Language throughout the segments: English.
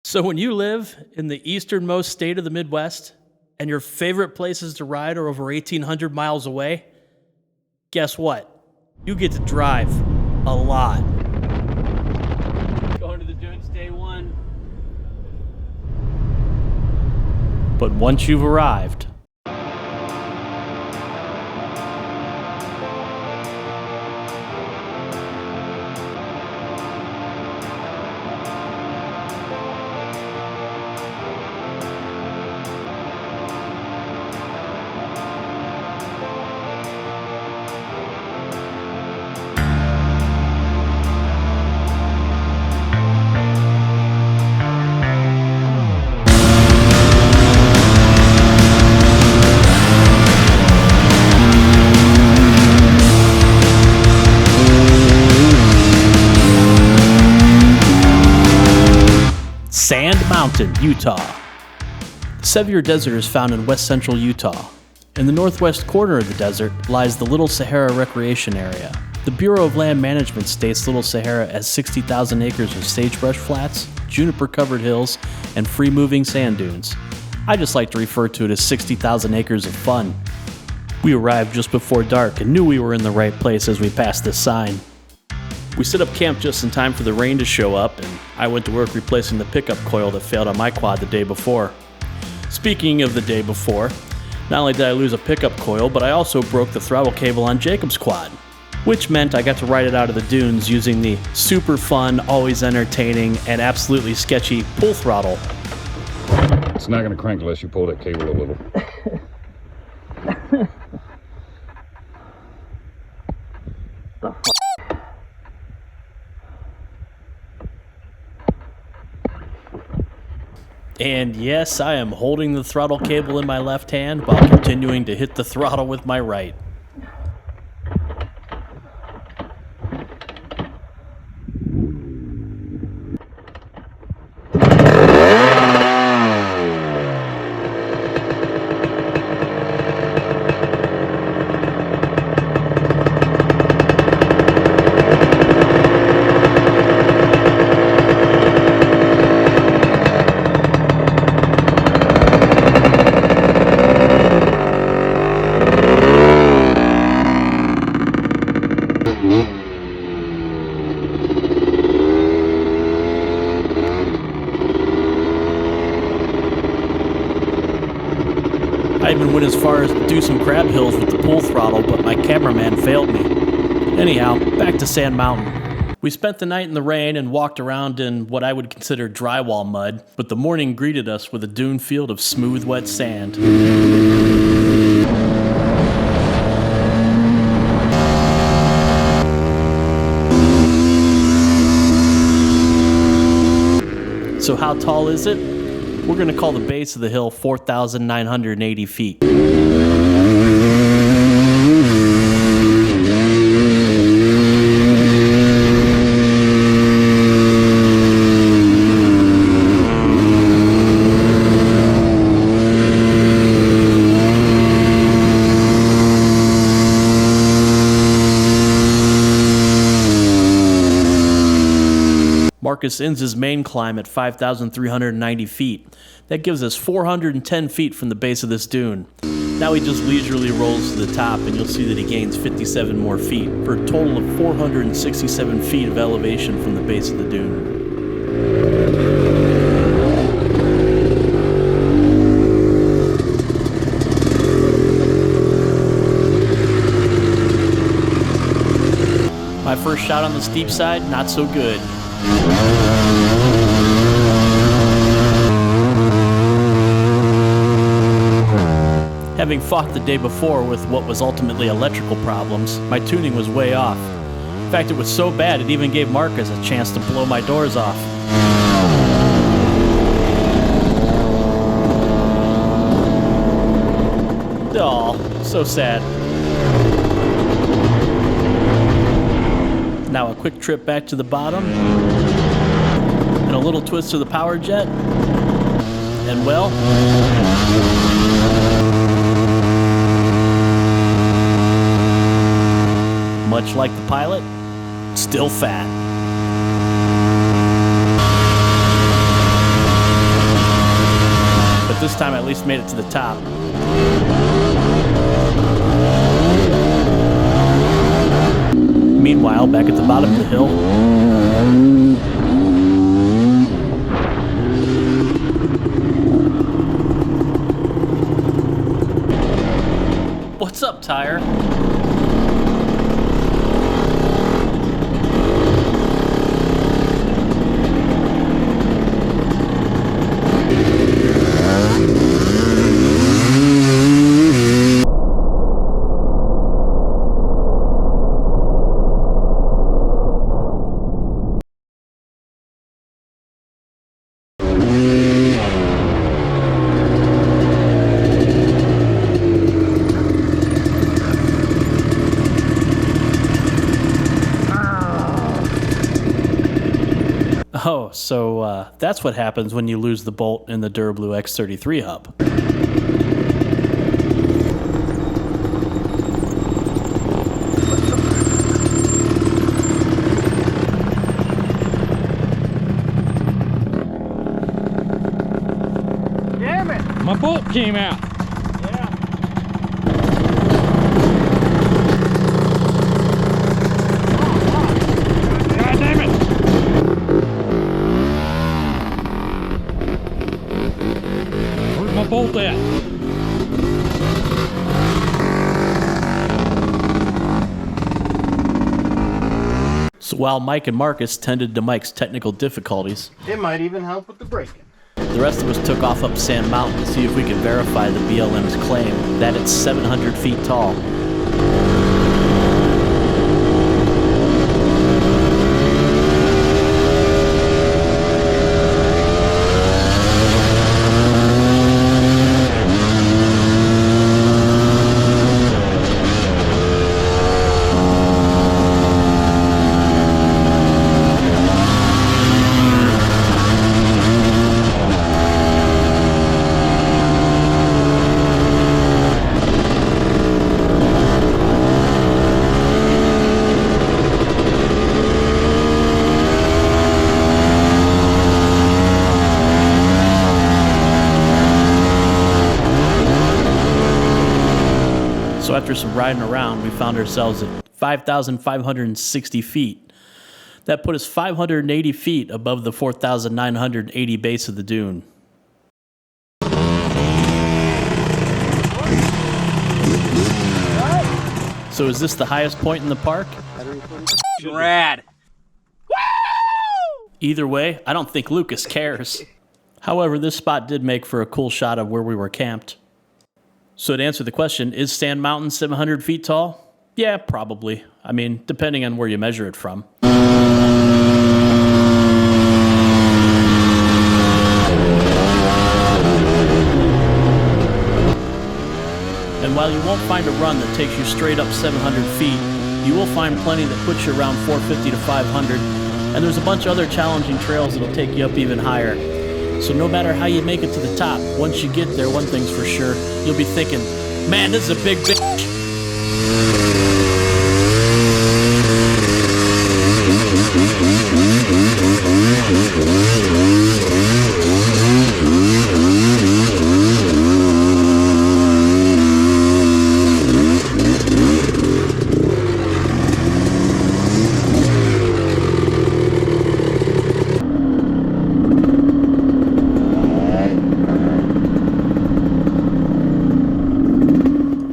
So when you live in the easternmost state of the Midwest and your favorite places to ride are over 1,800 miles away, guess what? You get to drive a lot. Going to the Dunes day one. But once you've arrived, Sand Mountain, Utah. The Sevier Desert is found in west central Utah. In the northwest corner of the desert lies the Little Sahara Recreation Area. The Bureau of Land Management states Little Sahara as 60,000 acres of sagebrush flats, juniper-covered hills, and free-moving sand dunes. I just like to refer to it as 60,000 acres of fun. We arrived just before dark and knew we were in the right place as we passed this sign. We set up camp just in time for the rain to show up, and I went to work replacing the pickup coil that failed on my quad the day before. Speaking of the day before, not only did I lose a pickup coil, but I also broke the throttle cable on Jacob's quad, which meant I got to ride it out of the dunes using the super fun, always entertaining, and absolutely sketchy pull throttle. It's not going to crank unless you pull that cable a little. And yes, I am holding the throttle cable in my left hand while continuing to hit the throttle with my right. I even went as far as to do some crab hills with the pull throttle, but my cameraman failed me. Anyhow, back to Sand Mountain. We spent the night in the rain and walked around in what I would consider drywall mud, but the morning greeted us with a dune field of smooth, wet sand. So how tall is it? We're going to call the base of the hill 4,980 feet. Marcus ends his main climb at 5,390 feet. That gives us 410 feet from the base of this dune. Now he just leisurely rolls to the top and you'll see that he gains 57 more feet for a total of 467 feet of elevation from the base of the dune. My first shot on the steep side, not so good. Having fought the day before with what was ultimately electrical problems, my tuning was way off. In fact, it was so bad it even gave Marcus a chance to blow my doors off. Aw, so sad. Now a quick trip back to the bottom, and a little twist to the power jet, and well, much like the pilot, still fat. But this time I at least made it to the top. Meanwhile, back at the bottom of the hill, what's up, tire? Oh, so that's what happens when you lose the bolt in the Durablu X33 hub. Damn it! My bolt came out. Yeah. God damn it! Where's my bolt at? So while Mike and Marcus tended to Mike's technical difficulties, It might even help with the braking. the rest of us took off up Sand Mountain to see if we could verify the BLM's claim that it's 700 feet tall. So after some riding around, we found ourselves at 5,560 feet. That put us 580 feet above the 4,980 base of the dune. So is this the highest point in the park? Rad. Either way, I don't think Lucas cares. However, this spot did make for a cool shot of where we were camped. So to answer the question, is Sand Mountain 700 feet tall? Yeah, probably. I mean, depending on where you measure it from. And while you won't find a run that takes you straight up 700 feet, you will find plenty that puts you around 450 to 500, and there's a bunch of other challenging trails that'll take you up even higher. So no matter how you make it to the top, once you get there, one thing's for sure, you'll be thinking, man, this is a big bitch.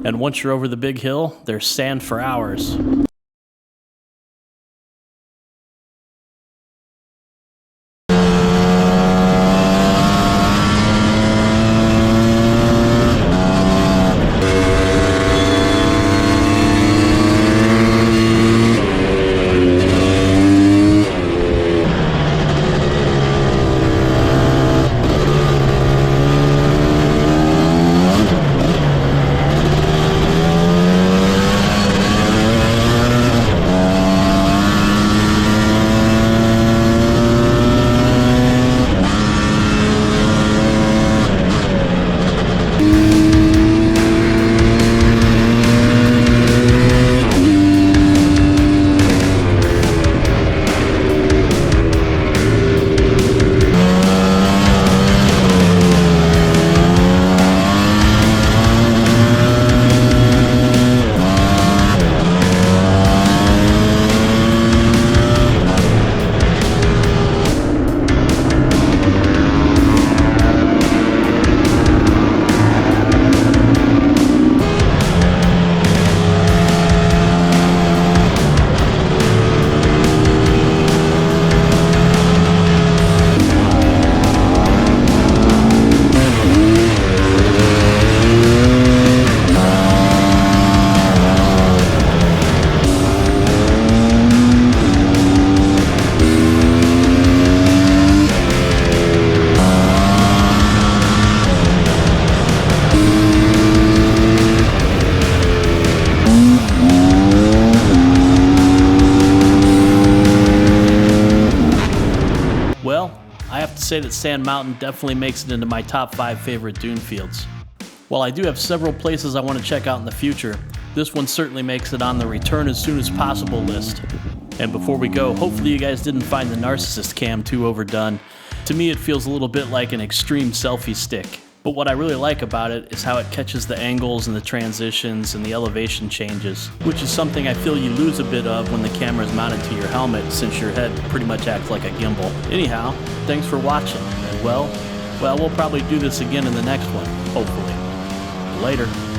And once you're over the big hill, there's sand for hours. say that Sand Mountain definitely makes it into my top 5 favorite dune fields. While I do have several places I want to check out in the future, this one certainly makes it on the return as soon as possible list. And before we go, hopefully you guys didn't find the narcissist cam too overdone. To me, it feels a little bit like an extreme selfie stick. But what I really like about it is how it catches the angles and the transitions and the elevation changes, which is something I feel you lose a bit of when the camera is mounted to your helmet, since your head pretty much acts like a gimbal. Anyhow, thanks for watching, and well, we'll probably do this again in the next one, hopefully. Later.